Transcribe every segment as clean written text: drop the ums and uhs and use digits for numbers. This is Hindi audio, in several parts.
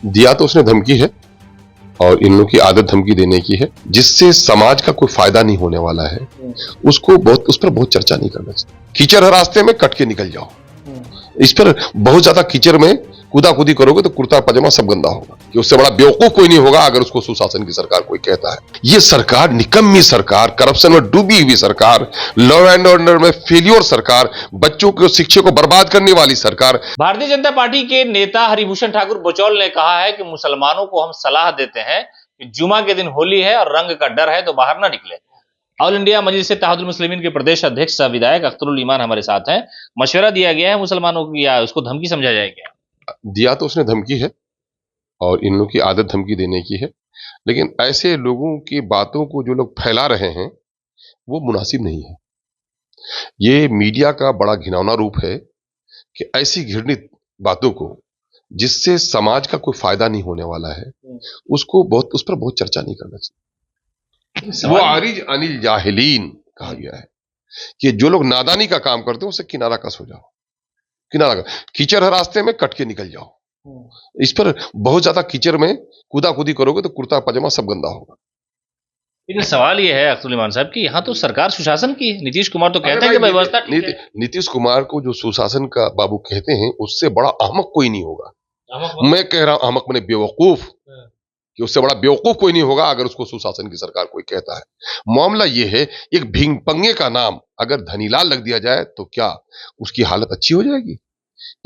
दिया तो उसने धमकी है और इन लोगों की आदत धमकी देने की है, जिससे समाज का कोई फायदा नहीं होने वाला है। उस पर बहुत चर्चा नहीं करना चाहिए। कीचड़ है रास्ते में, कट के निकल जाओ। इस पर बहुत ज्यादा कीचड़ में कूदा कूदी करोगे तो कुर्ता पजामा सब गंदा होगा। कि उससे बड़ा बेवकूफ कोई नहीं होगा अगर उसको सुशासन की सरकार कोई कहता है। ये सरकार निकम्मी सरकार, करप्शन में डूबी हुई सरकार, लॉ एंड ऑर्डर में फेलियर सरकार, बच्चों की शिक्षा को बर्बाद करने वाली सरकार। भारतीय जनता पार्टी के नेता हरिभूषण ठाकुर बचौल ने कहा है कि मुसलमानों को हम सलाह देते हैं कि जुमा के दिन होली है और रंग का डर है तो बाहर ना निकले। ऑल इंडिया मजलिस इत्तेहादुल मुस्लिमीन के प्रदेश अध्यक्ष सह विधायक अख्तरुल ईमान हमारे साथ हैं। मशवरा दिया गया है मुसलमानों को या उसको धमकी समझा जाएगा? दिया तो उसने धमकी है और इन लोगों की आदत धमकी देने की है, लेकिन ऐसे लोगों की बातों को जो लोग फैला रहे हैं वो मुनासिब नहीं है। ये मीडिया का बड़ा घिनौना रूप है कि ऐसी घृणित बातों को, जिससे समाज का कोई फायदा नहीं होने वाला है, उस पर बहुत चर्चा नहीं करना चाहिए। वो आरिज अनिल जाहिलीन कहा गया है कि जो लोग नादानी का काम करते हैं उससे किनारा कस हो जाओ। कीचड़ है रास्ते में, कट के निकल जाओ। इस पर बहुत ज्यादा कीचड़ में कूदा कूदी करोगे तो कुर्ता पजामा सब गंदा होगा। लेकिन सवाल यह है अख्तरुल ईमान साहब कि यहाँ तो सरकार सुशासन की है। नीतीश कुमार तो कहते हैं कि व्यवस्था ठीक है। नीतीश कुमार को जो सुशासन का बाबू कहते हैं उससे बड़ा अहमक कोई नहीं होगा। मैं कह रहा हूं अहमक मैंने बेवकूफ, कि उससे बड़ा बेवकूफ कोई नहीं होगा अगर उसको सुशासन की सरकार कोई कहता है। मामला यह है, एक भींगपंगे का नाम अगर धनीलाल लग दिया जाए तो क्या उसकी हालत अच्छी हो जाएगी?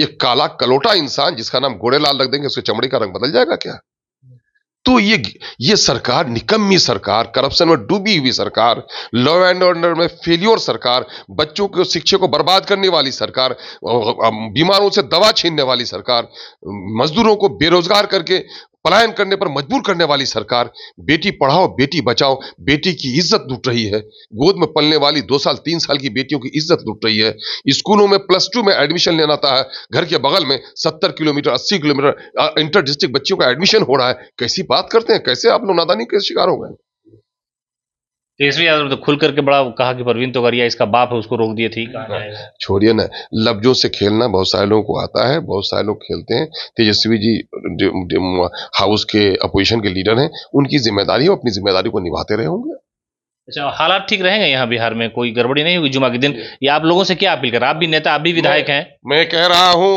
एक काला कलोटा इंसान जिसका नाम गोरेलाल रख देंगे, उसके चमड़े का रंग बदल जाएगा क्या? तो ये सरकार निकम्मी सरकार, करप्शन में डूबी हुई सरकार, लॉ एंड ऑर्डर में फेलियर सरकार, बच्चों की शिक्षा को बर्बाद करने वाली सरकार, बीमारों से दवा छीनने वाली सरकार, मजदूरों को बेरोजगार करके पलायन करने पर मजबूर करने वाली सरकार, बेटी पढ़ाओ बेटी बचाओ, बेटी की इज्जत लूट रही है। गोद में पलने वाली 2 साल 3 साल की बेटियों की इज्जत लूट रही है। स्कूलों में +2 में एडमिशन लेना था, घर के बगल में 70 किलोमीटर 80 किलोमीटर इंटर डिस्ट्रिक्ट बच्चियों का एडमिशन हो रहा है। कैसी बात करते हैं? कैसे आप लोग नादानी के शिकार हो गए? केसरी यादव तो खुल करके बड़ा कहा कि परवीन तोगड़िया इसका बाप है, उसको रोक दिए थी। छोड़िए ना, लफ्जों से खेलना बहुत सारे लोगों को आता है, बहुत सारे लोग खेलते हैं। तेजस्वी जी हाउस के अपोजिशन के लीडर हैं, उनकी जिम्मेदारी है, अपनी जिम्मेदारी को निभाते रहे होंगे। अच्छा, हालात ठीक रहेंगे यहाँ बिहार में? कोई गड़बड़ी नहीं होगी जुमा के दिन? या आप लोगों से क्या अपील कर? आप भी नेता, आप भी विधायक हैं। मैं कह रहा हूं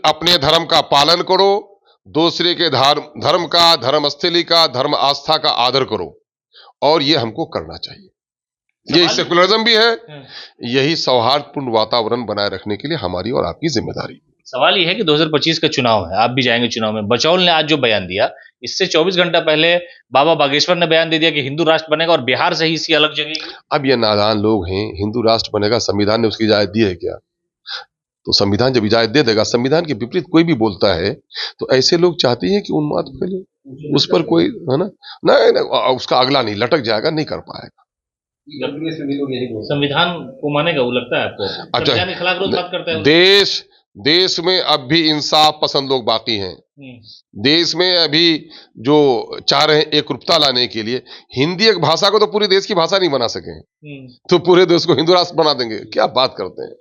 अपने धर्म का पालन करो, दूसरे के धर्म का, धर्मस्थली का, धर्म आस्था का आदर करो, और ये हमको करना चाहिए। ये सेकुलरिज्म भी है, यही सौहार्दपूर्ण वातावरण बनाए रखने के लिए हमारी और आपकी जिम्मेदारी। सवाल ये है कि 2025 का चुनाव है, आप भी जाएंगे चुनाव में। बचौल ने आज जो बयान दिया, इससे 24 घंटा पहले बाबा बागेश्वर ने बयान दे दिया कि हिंदू राष्ट्र बनेगा और बिहार से ही इसकी अलग जगेगी। अब ये नादान लोग हैं, हिंदू राष्ट्र बनेगा, संविधान ने उसकी इजाजत दी है क्या? तो संविधान जब इजाजत दे देगा, संविधान के विपरीत कोई भी बोलता है तो ऐसे लोग चाहते हैं कि उन्माद फैले, उस पर कोई है ना, नहीं उसका अगला नहीं लटक जाएगा, नहीं कर पाएगा। संविधान को मानेगा वो, लगता है आपको? अच्छा, के खिलाफ विरोध बात करते हैं। देश में अब भी इंसाफ पसंद लोग बाकी हैं। देश में अभी जो चाह रहे हैं एकरूपता लाने के लिए, हिंदी एक भाषा को तो पूरे देश की भाषा नहीं बना सके, तो पूरे देश को हिंदू राष्ट्र बना देंगे? क्या बात करते हैं।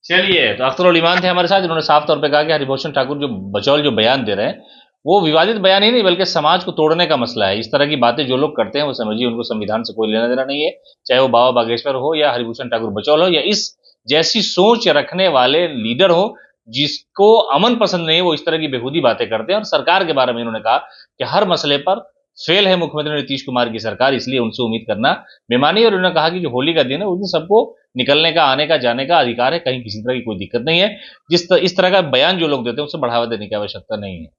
चलिए, तो अख्तरुल ईमान थे हमारे साथ, जिन्होंने साफ तौर पे कहा कि हरिभूषण ठाकुर जो बचौल जो बयान दे रहे हैं वो विवादित बयान ही नहीं बल्कि समाज को तोड़ने का मसला है। इस तरह की बातें जो लोग करते हैं वो समझिए उनको संविधान से कोई लेना देना नहीं है, चाहे वो बाबा बागेश्वर हो या हरिभूषण ठाकुर बचौल हो या इस जैसी सोच रखने वाले लीडर हो जिसको अमन पसंद नहीं है, वो इस तरह की बेहूदी बातें करते हैं। और सरकार के बारे में इन्होंने कहा कि हर मसले पर फेल है मुख्यमंत्री नीतीश कुमार की सरकार, इसलिए उनसे उम्मीद करना बेमानी। और उन्होंने कहा कि जो होली का दिन है उस दिन सबको निकलने का, आने का, जाने का अधिकार है, कहीं किसी तरह की कोई दिक्कत नहीं है। इस तरह का बयान जो लोग देते हैं उसे बढ़ावा देने की आवश्यकता नहीं है।